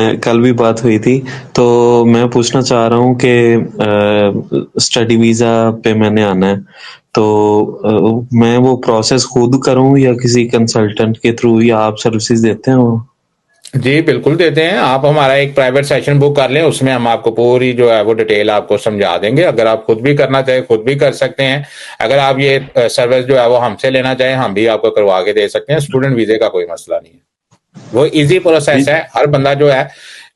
मैं कल भी बात हुई थी, तो मैं पूछना चाह रहा हूँ कि स्टडी वीज़ा पे मैंने आना है, तो मैं वो प्रोसेस खुद करूँ या किसी कंसल्टेंट के थ्रू, या आप सर्विसेज देते हैं वो? जी बिल्कुल देते हैं। आप हमारा एक प्राइवेट सेशन बुक कर लें, उसमें हम आपको पूरी जो है वो डिटेल आपको समझा देंगे। अगर आप खुद भी करना चाहें खुद भी कर सकते हैं। अगर आप ये सर्विस जो है वो हमसे लेना चाहें, हम भी आपको करवा के दे सकते हैं। स्टूडेंट वीजे का कोई मसला नहीं है, वो इजी प्रोसेस है। हर बंदा जो है,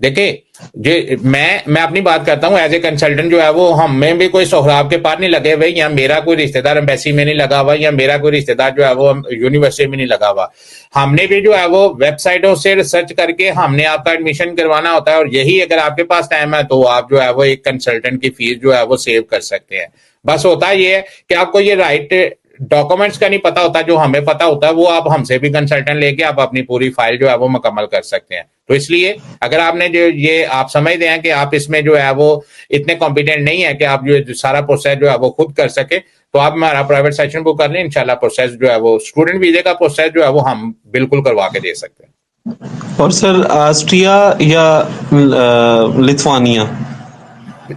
देखिए, जो मैं अपनी बात करता हूँ एज ए कंसल्टेंट, जो है वो हमें भी कोई सोहराब के पार नहीं लगे हुए, या मेरा कोई रिश्तेदार एम्बेसी में नहीं लगा हुआ, या मेरा कोई रिश्तेदार जो है वो यूनिवर्सिटी में नहीं लगा हुआ। हमने भी जो है वो वेबसाइटों से रिसर्च करके हमने आपका एडमिशन करवाना होता है, और यही अगर आपके पास टाइम है तो आप जो है वो एक कंसल्टेंट की फीस जो है वो सेव कर सकते हैं। बस होता ये है कि आपको ये राइट डॉक्यूमेंट्स का नहीं पता होता, जो हमें पता होता है वो आप हमसे भी कंसल्टेंट लेके आप अपनी पूरी फाइल जो है वो मुकम्मल कर सकते हैं। तो इसलिए अगर आपने जो ये आप समझते हैं कि आप इसमें जो है वो इतने कॉम्पिटेंट नहीं है कि आप जो सारा प्रोसेस जो है वो खुद कर सके, तो आप हमारा प्राइवेट सेशन बुक कर लें। इंशाल्लाह प्रोसेस जो है वो स्टूडेंट वीजे का प्रोसेस जो है वो हम बिल्कुल करवा के दे सकते हैं। और सर, ऑस्ट्रिया या लिथुआनिया?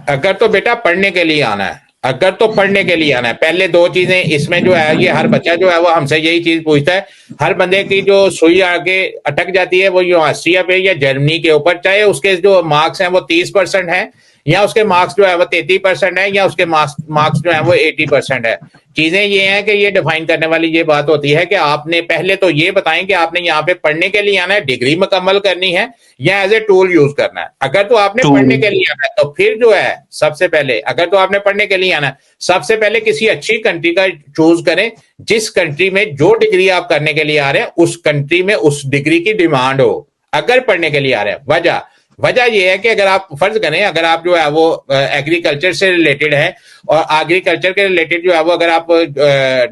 अगर तो बेटा पढ़ने के लिए आना है, अगर तो पढ़ने के लिए आना है, पहले दो चीजें इसमें जो है, ये हर बच्चा जो है वो हमसे यही चीज पूछता है। हर बंदे की जो सुई आगे अटक जाती है वो ये ऑस्ट्रिया पे या जर्मनी के ऊपर, चाहे उसके जो मार्क्स हैं वो 30% है, या उसके मार्क्स जो है वो 33% है, या उसके मार्क्स जो है वो 80% है। चीजें ये हैं कि ये डिफाइन करने वाली ये बात होती है कि आपने पहले तो ये बताएं कि आपने यहाँ पे पढ़ने के लिए आना है, डिग्री मुकम्मल करनी है, या एज ए टूल यूज करना है। अगर तो आपने पढ़ने के लिए आना है तो फिर जो है सबसे पहले, अगर तो आपने पढ़ने के लिए आना है, सबसे पहले किसी अच्छी कंट्री का चूज करें, जिस कंट्री में जो डिग्री आप करने के लिए आ रहे हैं उस कंट्री में उस डिग्री की डिमांड हो। अगर पढ़ने के लिए आ रहे हैं, वजह यह है कि अगर आप फर्ज करें, अगर आप जो है वो एग्रीकल्चर से रिलेटेड है, और एग्रीकल्चर के रिलेटेड जो है वो अगर आप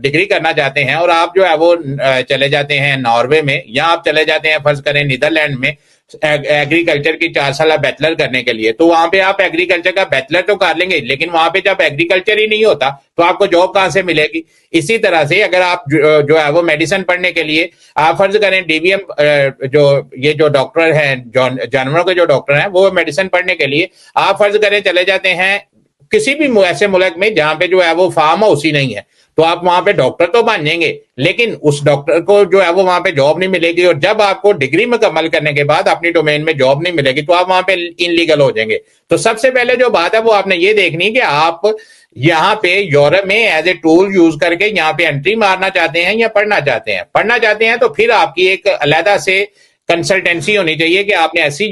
डिग्री करना चाहते हैं, और आप जो है वो चले जाते हैं नॉर्वे में, या आप चले जाते हैं फर्ज करें नीदरलैंड में एग्रीकल्चर की 4 साल बैचलर करने के लिए, तो वहां पे आप एग्रीकल्चर का बैचलर तो कर लेंगे, लेकिन वहां पे जब एग्रीकल्चर ही नहीं होता तो आपको जॉब कहां से मिलेगी। इसी तरह से अगर आप जो है वो मेडिसिन पढ़ने के लिए, आप फर्ज करें डीवीएम, जो डॉक्टर हैं, जानवरों के जो डॉक्टर हैं, वो मेडिसिन पढ़ने के लिए आप फर्ज करें चले जाते हैं किसी भी ऐसे मुल्क में जहां पे जो है वो फार्म हाउस ही नहीं है, तो आप वहां पे डॉक्टर तो बन जाएंगे, लेकिन उस डॉक्टर को जो है वो वहां पे जॉब नहीं मिलेगी, और जब आपको डिग्री मुकम्मल करने के बाद अपनी डोमेन में जॉब नहीं मिलेगी तो आप वहां पे इनलीगल हो जाएंगे। तो सबसे पहले जो बात है वो आपने ये देखनी कि आप यहाँ पे यूरोप में एज ए टूल यूज करके यहाँ पे एंट्री मारना चाहते हैं या पढ़ना चाहते हैं। पढ़ना चाहते हैं तो फिर आपकी एक अलहदा से कंसल्टेंसी होनी चाहिए कि आपने ऐसी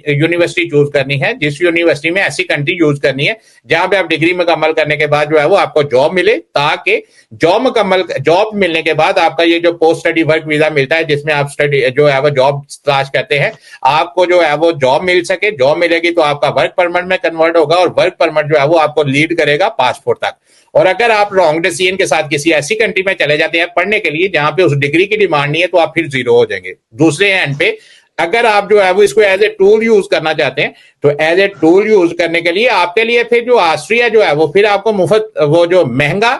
यूनिवर्सिटी चूज करनी है, जिस यूनिवर्सिटी में ऐसी कंट्री यूज करनी है जहां पे आप डिग्री मुकम्मल करने के बाद जो है वो आपको जॉब मिले, ताकि जॉब मिलने के बाद आपका ये जो पोस्ट स्टडी वर्क वीजा मिलता है, जिसमें आप स्टडी जो है वो जॉब तलाश करते हैं, आपको जो है वो जॉब मिल सके। जॉब मिलेगी तो आपका वर्क परमिट में कन्वर्ट होगा, और वर्क परमिट जो है वो आपको लीड करेगा पासपोर्ट तक। और अगर आप रॉन्ग डिसीजन के साथ किसी ऐसी कंट्री में चले जाते हैं पढ़ने के लिए जहां पे उस डिग्री की डिमांड नहीं है, तो आप फिर जीरो हो जाएंगे। दूसरे एंड पे अगर आप जो है वो इसको एज ए टूल यूज करना चाहते हैं, तो एज ए टूल यूज करने के लिए आपके लिए फिर जो ऑस्ट्रिया जो है वो फिर आपको मुफ्त, वो जो महंगा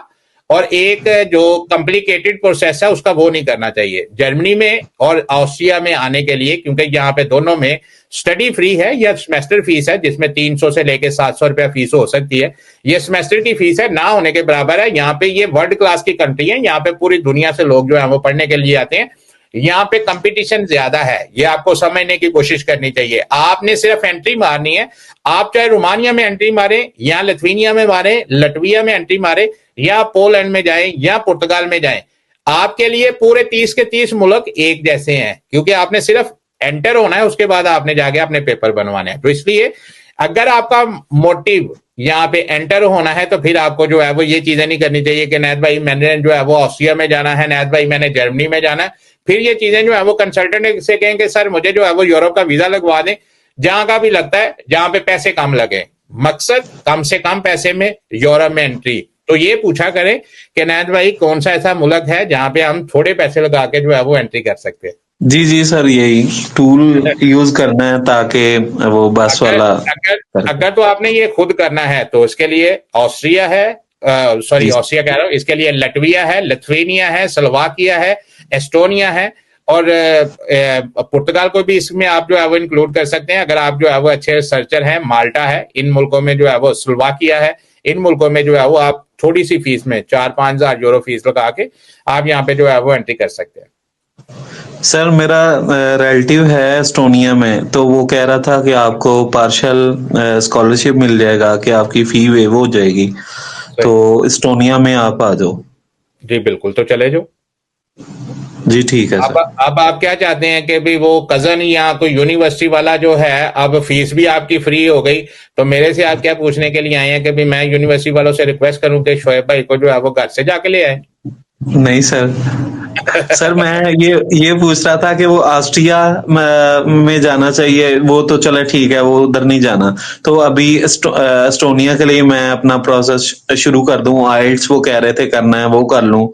और एक जो कॉम्प्लिकेटेड प्रोसेस है उसका वो नहीं करना चाहिए। जर्मनी में और ऑस्ट्रिया में आने के लिए, क्योंकि यहाँ पे दोनों में स्टडी फ्री है या सेमेस्टर फीस है, जिसमें 300 से लेके 700 रुपया फीस हो सकती है। ये सेमेस्टर की फीस है, ना होने के बराबर है। यहाँ पे ये वर्ल्ड क्लास की कंट्री है, यहाँ पे पूरी दुनिया से लोग जो है वो पढ़ने के लिए आते हैं। यहाँ पे कंपटीशन ज्यादा है, ये आपको समझने की कोशिश करनी चाहिए। आपने सिर्फ एंट्री मारनी है, आप चाहे रोमानिया में एंट्री मारे, या लिथुआनिया में मारे, लटविया में एंट्री मारे, या पोलैंड में जाएं, या पुर्तगाल में जाएं, आपके लिए पूरे 30 के 30 मुल्क एक जैसे हैं, क्योंकि आपने सिर्फ एंटर होना है, उसके बाद आपने जाके अपने पेपर बनवाने हैं। तो इसलिए अगर आपका मोटिव यहाँ पे एंटर होना है तो फिर आपको जो है वो ये चीजें नहीं करनी चाहिए कि नैद भाई मैंने जो है वो ऑस्ट्रिया में जाना है, नैद भाई मैंने जर्मनी में जाना है। फिर ये चीजें जो है वो कंसल्टेंट से कहेंगे सर मुझे जो है वो यूरोप का वीजा लगवा दें, जहां का भी लगता है, जहां पे पैसे कम लगे। मकसद कम से कम पैसे में यूरोप में एंट्री। तो ये पूछा करें कि नैद भाई कौन सा ऐसा मुल्क है जहां पे हम थोड़े पैसे लगा के जो है वो एंट्री कर सकते हैं। जी जी सर, यही टूल यूज करना है ताकि वो बस वाला। अगर तो आपने ये खुद करना है तो इसके लिए ऑस्ट्रिया है, ऑस्ट्रिया कह रहा हूँ, इसके लिए लटविया है, लिथुआनिया है, स्लोवाकिया है, एस्टोनिया है, और पुर्तगाल को भी इसमें आप जो है वो इंक्लूड कर सकते हैं, अगर आप जो है वो अच्छे सर्चर हैं। माल्टा है, इन मुल्कों में जो है वो स्लोवाकिया है, इन मुल्कों में जो है वो आप थोड़ी सी फीस में 4-5 हजार यूरो फीस लगा के आप यहाँ पे जो है वो एंट्री कर सकते हैं। सर मेरा रिलेटिव है एस्टोनिया में, तो वो कह रहा था कि आपको पार्शियल स्कॉलरशिप मिल जाएगा, कि आपकी फी वेव हो जाएगी, तो एस्टोनिया में आप आ जाओ। जी बिल्कुल, तो चले जाओ। जी ठीक है सर। अब आप क्या चाहते हैं कि भी वो कजन या कोई यूनिवर्सिटी वाला जो है, अब फीस भी आपकी फ्री हो गई, तो मेरे से आप क्या पूछने के लिए आए हैं कि भी मैं यूनिवर्सिटी वालों से रिक्वेस्ट करूं कि शोएब भाई को जो है वो घर से जाके ले आए? नहीं सर, सर मैं ये पूछ रहा था कि वो ऑस्ट्रिया में जाना चाहिए, वो तो चले ठीक है, वो उधर नहीं जाना, तो अभी एस्टोनिया के लिए मैं अपना प्रोसेस शुरू कर दूं। आइल्स वो कह रहे थे करना है, वो कर लूं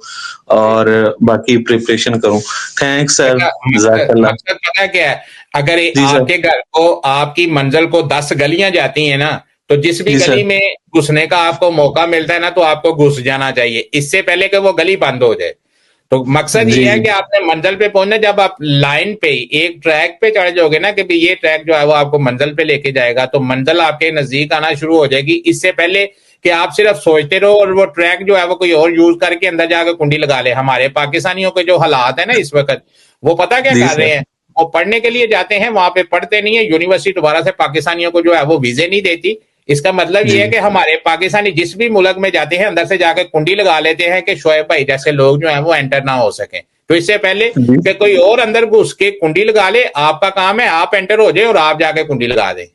और बाकी प्रिपरेशन करूं। थैंक्स सर, जज़ाकल्लाह। मकसद पता है क्या है? अगर जी सर। आपके घर को, आपकी मंजिल को 10 गलियां जाती हैं ना, तो जिस भी जी गली सर। में घुसने का आपको मौका मिलता है ना, तो आपको घुस जाना चाहिए, इससे पहले कि वो गली बंद हो जाए। तो मकसद जी ये है कि आपने मंजिल पे पहुंचना, जब आप लाइन पे एक ट्रैक पे चढ़ जाओगे ना कि भी ये ट्रैक जो है वो आपको मंजिल पे लेके जाएगा, तो मंजिल आपके नजदीक आना शुरू हो जाएगी, इससे पहले कि आप सिर्फ सोचते रहो और वो ट्रैक जो है वो कोई और यूज करके अंदर जाकर कुंडी लगा ले। हमारे पाकिस्तानियों के जो हालात है ना इस वक्त, वो पता क्या जी कर रहे सर। हैं? वो पढ़ने के लिए जाते हैं, वहां पे पढ़ते नहीं है, यूनिवर्सिटी दोबारा से पाकिस्तानियों को जो है वो वीजे नहीं देती। इसका मतलब ये है जी कि हमारे पाकिस्तानी जिस भी मुल्क में जाते हैं, अंदर से जाकर कुंडी लगा लेते हैं कि शोएब भाई जैसे लोग जो है वो एंटर ना हो सके। तो इससे पहले जी। कि कोई और अंदर घुस के कुंडी लगा ले, आपका काम है आप एंटर हो जाए और आप जाके कुंडी लगा दें।